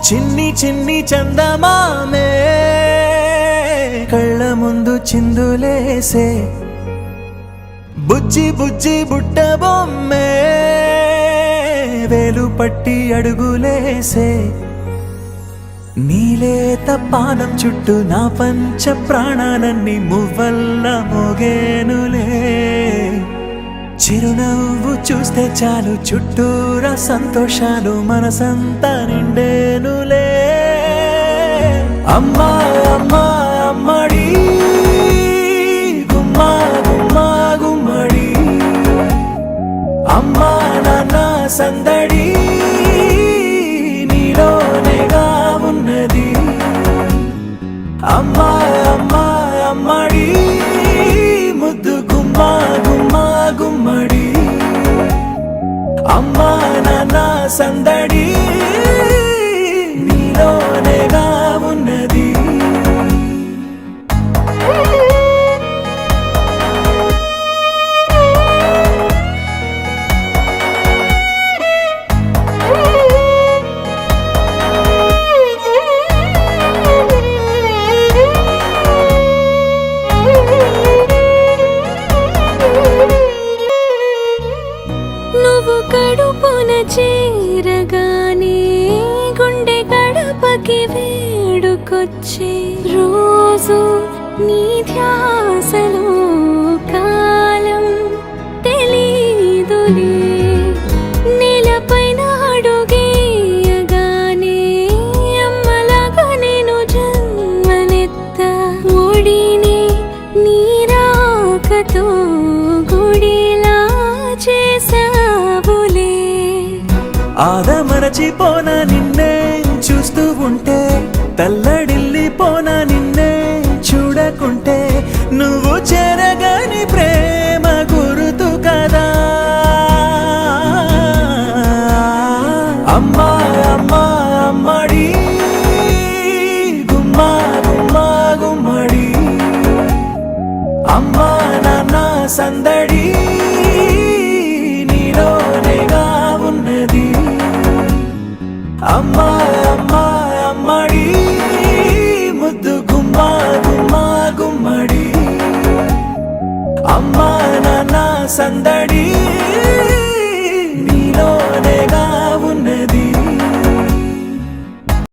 చిన్ని చిన్ని చందమామే కళ్ళ ముందు చిందులేసే బుజ్జి బుజ్జి బుట్ట బొమ్మే వేలు పట్టి అడుగులేసే నీలేత పానం చుట్టూ నా పంచ ప్రాణాలన్నీ మువ్వల్ల మోగేనులే చిరునవ్వు చూస్తే చాలు చుట్టూరా సంతోషాలు మనసంతా నిండేనులే అమ్మా అమ్మా అమ్మడి గుమ్మా గుమ్మా గుమ్మడి అమ్మా నాన్న సందడి నీలోనేగా ఉన్నది అమ్మా అమ్మా అమ్మడి ముద్దు గుమ్మా గుమ్మా గుమ్మడి అమ్మా నాన్న సందడి నీలోనేగా ఉన్నది కడుపున చేరగానే గుండె గడపకి వేడుకొచ్చే రోజు నీ ధ్యాసలో కాలం తెలీదులే నేలపైన అడుగేయగానే అమ్మలాగా నేను జన్మనెత్త ఒడిని నీ రాకతో గుడిలా చేసా ఆదమరచిపోనా నిన్నే చూస్తూ ఉంటే తల్లడిల్లిపోనా నిన్నే చూడకుంటే నువ్వు చెరగని ప్రేమ గురుతు కదా అమ్మా అమ్మా అమ్మడి గుమ్మా గుమ్మా గుమ్మడి అమ్మా నాన్న సందడి నీలోనేగా ఉన్నది అమ్మా అమ్మా అమ్మడి ముద్దు గుమ్మా గుమ్మా గుమ్మడి అమ్మా నాన్న సందడి